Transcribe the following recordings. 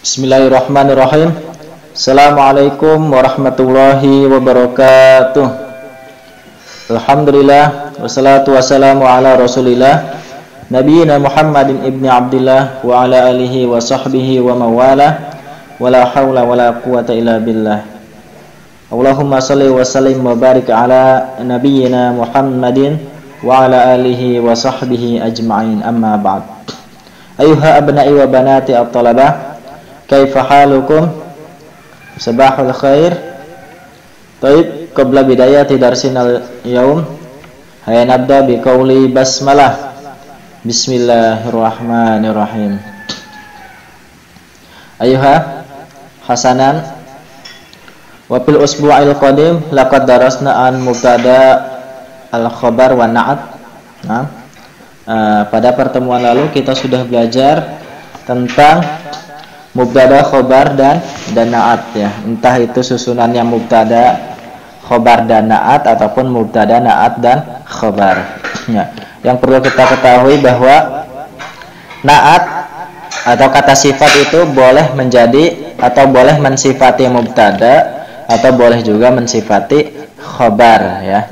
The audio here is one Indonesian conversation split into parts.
Bismillahirrahmanirrahim. Assalamualaikum warahmatullahi wabarakatuh. Alhamdulillah wassalatu wassalamu ala Rasulillah Nabiyina Muhammadin ibni Abdillah wa ala alihi wa sahbihi wa mawala wa la hawla wa la quwata illa billah. Allahumma salli wa sallim wa barik ala nabiyyina Muhammadin wa ala alihi wa sahbihi ajma'in, amma ba'd. Ayuha abna'i wa banati at-talabah, kaifa halukum? Sabahul khair. Taib, qabla bidayati darsinal yaum, hayya nabda bi qawli basmalah. Bismillahirrahmanirrahim. Ayuha hasanan, wa fil usbu'il qadim laqad darasna an mubtada al-khabar wa na'at. Pada pertemuan lalu kita sudah belajar tentang mubtada, khobar, dan na'at ya. Entah itu susunannya mubtada, khobar, dan na'at ataupun mubtada, na'at, dan khobar ya. Yang perlu kita ketahui bahwa na'at atau kata sifat itu boleh menjadi atau boleh mensifati mubtada atau boleh juga mensifati khobar ya.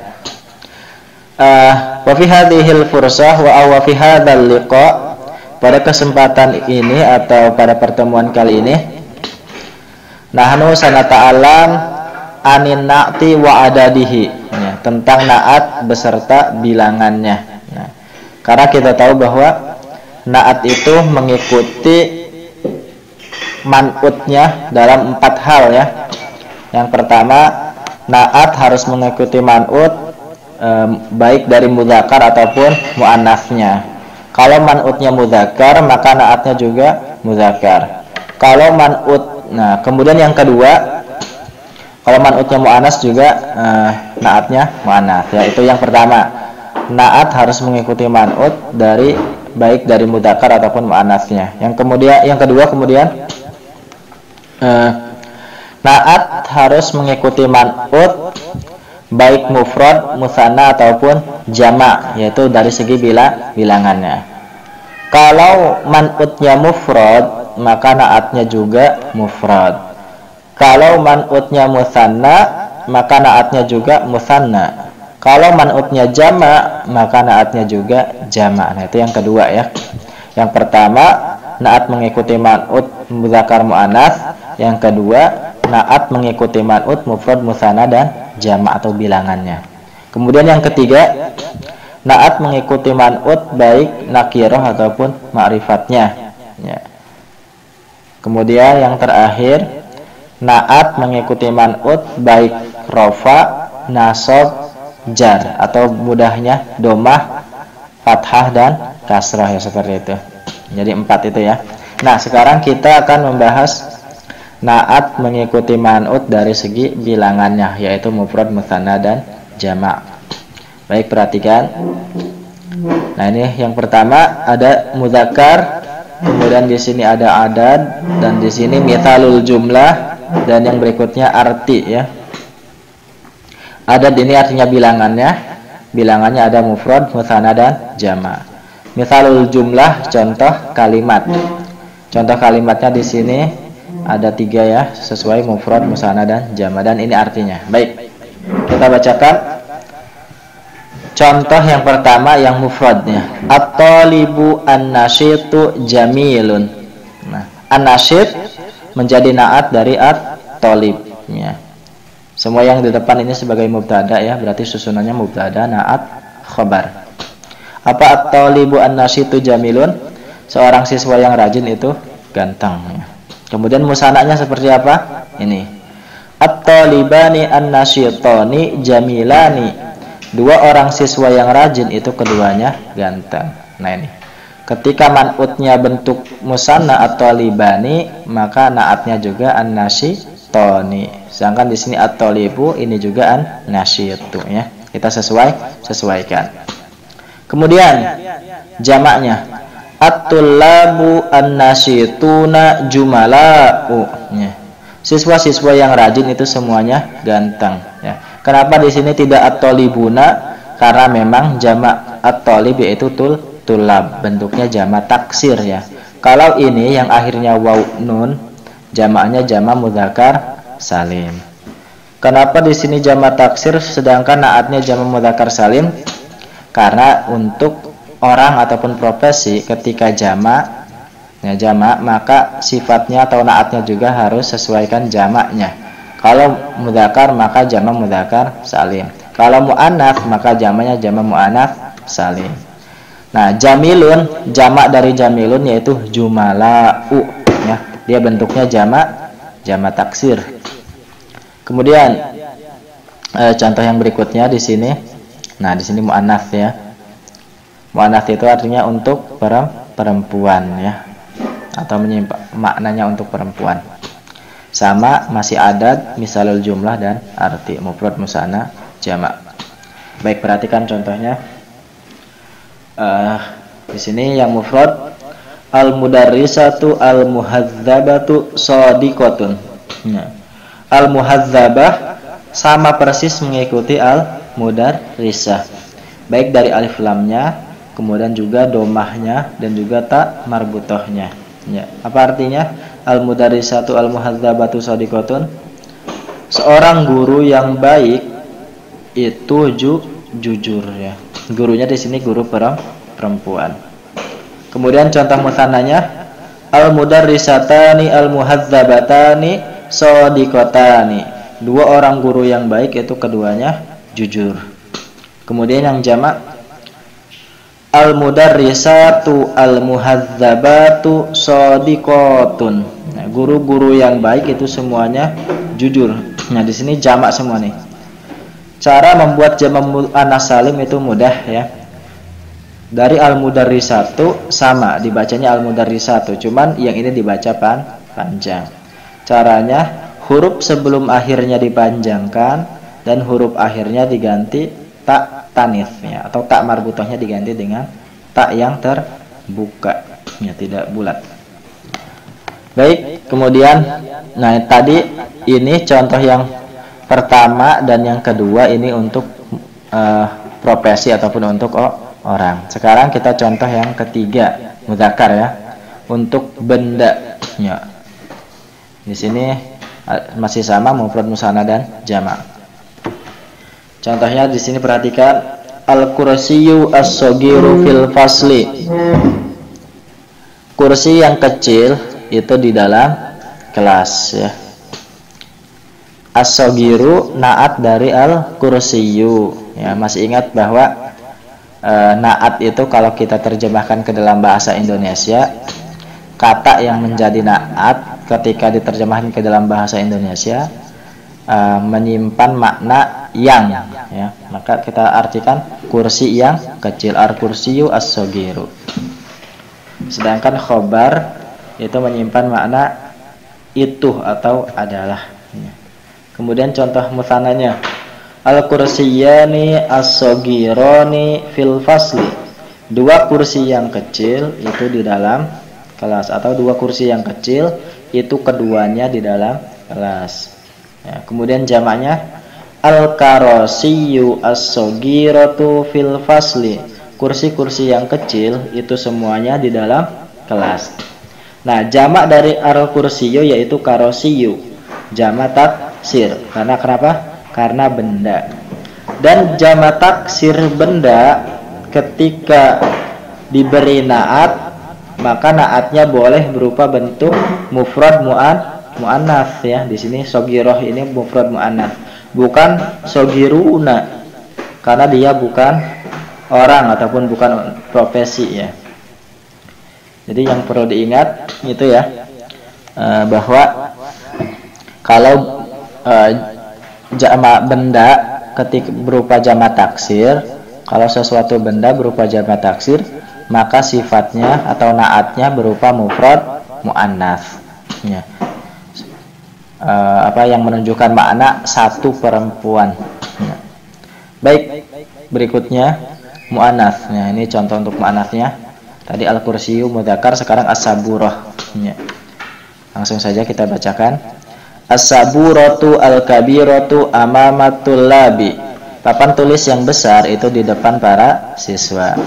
Wa fi hadhil fursah wa fi hadzal liqa, pada kesempatan ini atau pada pertemuan kali ini, nahnu sanata'alam anin na'ti wa adadihi ya, tentang na'at beserta bilangannya ya. Karena kita tahu bahwa na'at itu mengikuti man'utnya dalam 4 hal ya. Yang pertama, na'at harus mengikuti man'ut baik dari mudzakkar ataupun muannasnya. Kalau man'utnya mudzakkar, maka na'atnya juga mudzakkar. Kalau man'ut, nah kemudian yang kedua, kalau man'utnya muannas juga na'atnya muannas ya. Itu yang pertama, na'at harus mengikuti man'ut dari baik dari mudzakkar ataupun muannasnya. Yang kedua kemudian na'at harus mengikuti man'ut baik mufrad, musanna ataupun jama', yaitu dari segi bilangannya. Kalau man'utnya mufrad, maka na'atnya juga mufrad. Kalau man'utnya musanna, maka na'atnya juga musanna. Kalau man'utnya jama', maka na'atnya juga jama'. Nah, itu yang kedua ya. Yang pertama, na'at mengikuti man'ut mudzakkar muannas. Yang kedua, na'at mengikuti man'ut mufrad, musanna, dan jama' atau bilangannya. Kemudian yang ketiga, na'at mengikuti man'ut baik nakirah ataupun ma'rifatnya ya. Kemudian yang terakhir, na'at mengikuti man'ut baik rofa, nasab, jar atau mudahnya domah, fathah, dan kasrah ya, seperti itu. Jadi 4 itu ya. Nah, sekarang kita akan membahas na'at mengikuti man'ut dari segi bilangannya, yaitu mufrad, musanna, dan jama'. Baik, perhatikan. Nah, ini yang pertama ada mudzakkar, kemudian di sini ada adad, dan di sini mithalul jumlah, dan yang berikutnya arti ya. Adad ini artinya bilangannya. Bilangannya ada mufrad, musanna, dan jama'. Mithalul jumlah, contoh kalimat. Contoh kalimatnya di sini ada 3 ya, sesuai mufrad, musanna, dan jama', dan ini artinya. Baik, kita bacakan contoh yang pertama yang mufradnya. At-talibu an-nasyitu jamilun. Nah, an-nasyid menjadi na'at dari at-talib ya. Semua yang di depan ini sebagai mubtada ya, berarti susunannya mubtada, na'at, khabar. Apa at-talibu an-nasyitu jamilun? Seorang siswa yang rajin itu ganteng ya. Kemudian musanaknya seperti apa? Ini. At-talibani an-nasyitani jamilani. 2 orang siswa yang rajin itu keduanya ganteng. Nah, ini. Ketika man'utnya bentuk musanna at-talibani, maka na'atnya juga an-nasyitani. Sedangkan di sini at-talibu, ini juga an-nasyitu ya. Kita sesuaikan. Kemudian jamaknya at-tullabu an-nasyituna jumala'u ya. Siswa-siswa yang rajin itu semuanya ganteng ya. Kenapa di sini tidak at-talibuna? Karena memang jamak at-talib yaitu tullab, bentuknya jamak taksir ya. Kalau ini yang akhirnya waw nun jamaknya jamak mudzakkar salim. Kenapa di sini jamak taksir sedangkan naatnya jamak mudzakkar salim? Karena untuk orang ataupun profesi ketika jamak maka sifatnya atau naatnya juga harus sesuaikan jamaknya. Kalau mudzakkar maka jamak mudzakkar salim. Kalau muannats maka jamaknya jamak muannats salim. Nah, jamilun, jamak dari jamilun yaitu jumala'u ya. Dia bentuknya jamak taksir. Kemudian contoh yang berikutnya di sini. Nah, di sini muannats ya. Muannats itu artinya untuk perempuan ya. Atau maknanya untuk perempuan. Sama masih adat, misalul jumlah dan arti mufrad musanna jamak. Baik, perhatikan contohnya. Di sini yang mufrad al-mudarrisatu al-muhadzabatu shadiqatun. Nah, al-muhadzabah sama persis mengikuti al-mudarrisah. Baik dari alif lamnya, kemudian juga domahnya dan juga ta marbutohnya. Ya, apa artinya? Al-mudarrisatu al-muhadzabatu shadiqatun. Seorang guru yang baik itu jujur ya. Gurunya di sini guru perempuan. Kemudian contoh mutsananya al-mudarrisatani al-muhadzabatani shadiqatani. Dua orang guru yang baik itu keduanya jujur. Kemudian yang jamak al-mudarrisatu al-muhadzabatu shadiqatun. Nah, guru-guru yang baik itu semuanya jujur. Nah, di sini jamak semua nih. Cara membuat jamak muannats salim itu mudah ya. Dari al-mudarrisatu sama dibacanya al-mudarrisatu, cuman yang ini dibaca panjang. Caranya huruf sebelum akhirnya dipanjangkan dan huruf akhirnya diganti tak tanitsnya atau tak marbutohnya diganti dengan tak yang terbuka ya, tidak bulat. Baik, kemudian nah tadi ini contoh yang pertama dan yang kedua ini untuk profesi ataupun untuk orang. Sekarang kita contoh yang ketiga mudzakkar ya, untuk benda ya. Di sini masih sama mufrad musanna dan jamak. Contohnya di sini perhatikan al-kursiyyu as-saghiru fil fasli. Kursi yang kecil itu di dalam kelas ya. As-saghiru naat dari al-kursiyyu ya. Masih ingat bahwa naat itu kalau kita terjemahkan ke dalam bahasa Indonesia, kata yang menjadi naat ketika diterjemahkan ke dalam bahasa Indonesia menyimpan makna yang ya. Maka kita artikan kursi yang kecil, al-kursiyyu as-saghiru. Sedangkan khobar itu menyimpan makna itu atau adalah ya. Kemudian contoh mutsananya al-kursiyani as-saghirani fil fasli. Dua kursi yang kecil itu di dalam kelas, atau dua kursi yang kecil itu keduanya di dalam kelas ya. Kemudian jamaknya al-karasiyyu as-saghiratu fil fasli. Kursi-kursi yang kecil itu semuanya di dalam kelas. Nah, jamak dari al-kursiyyu yaitu karasiyyu, jamak taksir. Karena kenapa? Karena benda. Dan jamak taksir benda ketika diberi naat, maka naatnya boleh berupa bentuk mufrad muannats ya. Di sini sogiroh ini mufrad muannats, bukan sogiruna, karena dia bukan orang ataupun bukan profesi ya. Jadi yang perlu diingat itu ya, bahwa kalau jamak benda ketika berupa jamak taksir, kalau sesuatu benda berupa jamak taksir, maka sifatnya atau naatnya berupa mufrad muannats ya. Yang menunjukkan makna satu perempuan ya. Baik, berikutnya muannats. Nah, ini contoh untuk muannatsnya. Tadi al-kursiyyu mudzakkar, sekarang as-saburah ya. Langsung saja kita bacakan. As-saburatu al-kabiratu amamatul labi. Papan tulis yang besar itu di depan para siswa.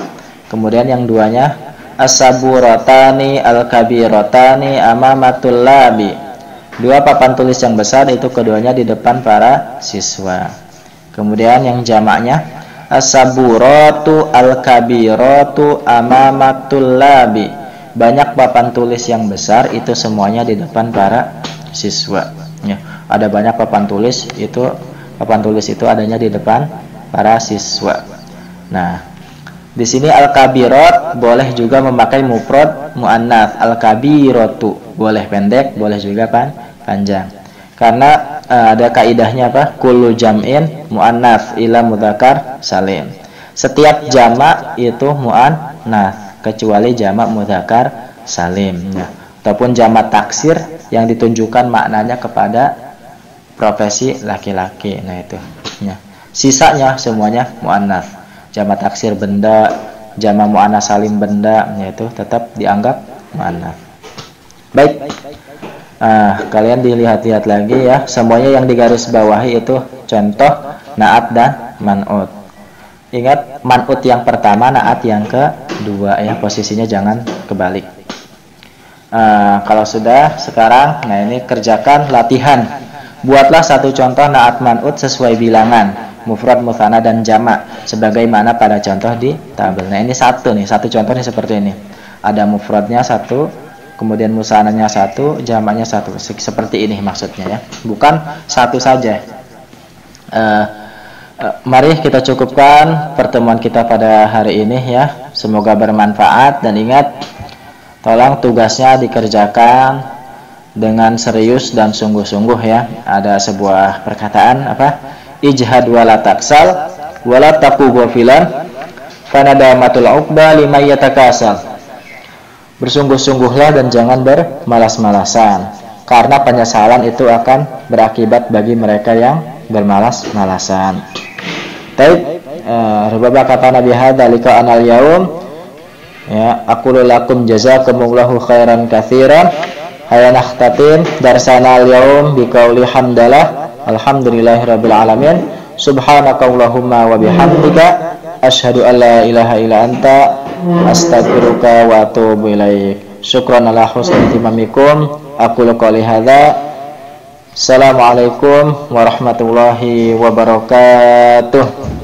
Kemudian yang duanya as-saburatani al-kabiratani amamatul labi. Dua papan tulis yang besar itu keduanya di depan para siswa. Kemudian yang jamaknya as-saburatu al-kabiratu amamatul labi. Banyak papan tulis yang besar itu semuanya di depan para siswa. Ya, ada banyak papan tulis itu adanya di depan para siswa. Nah, di sini al-kabirat boleh juga memakai mufrad muannats. Al-kabiratu boleh pendek, boleh juga panjang. Karena ada kaidahnya apa? Kullu jam'in muannats ila mudzakkar salim. Setiap jamak itu muannats kecuali jamak mudzakkar salim. Ya. Ataupun jamak taksir yang ditunjukkan maknanya kepada profesi laki-laki. Nah itu. Ya. Sisanya semuanya muannats. Jamak taksir benda, jamak muannats salim benda, yaitu tetap dianggap muannats. Baik. Kalian dilihat-lihat lagi ya. Semuanya yang digaris bawahi itu contoh na'at dan man'ut. Ingat, man'ut yang pertama, na'at yang kedua ya. Posisinya jangan kebalik. Kalau sudah sekarang, nah ini kerjakan latihan. Buatlah satu contoh na'at man'ut sesuai bilangan, mufrad, mutsanna dan jamak sebagaimana pada contoh di tabel. Nah, ini satu contoh nih seperti ini. Ada mufradnya satu, kemudian mutsananya satu, jamaknya satu. Seperti ini maksudnya ya. Bukan satu saja. Mari kita cukupkan pertemuan kita pada hari ini ya. Semoga bermanfaat dan ingat, tolong tugasnya dikerjakan dengan serius dan sungguh-sungguh ya. Ada sebuah perkataan apa? Ijhad wala taksal wala taqu ghafilan fanadamatul uqba liman yatakasal. Bersungguh-sungguhlah dan jangan bermalas-malasan, karena penyesalan itu akan berakibat bagi mereka yang bermalas-malasan. Baik, rubaba kata Nabi hadza liqa anal yaum ya, aqulu lakum jazakumullahu khairan katsiran. Hayanahtatim darsana al-yaum biqauli hamdalah alhamdulillahirabbil alamin. Subhanakallahumma wa bihamdika asyhadu an la ilaha illa anta astaghfiruka wa atubu ilaik. Syukran ala husni ihtimamikum. Aqulu qouli hadza. Assalamualaikum warahmatullahi wabarakatuh.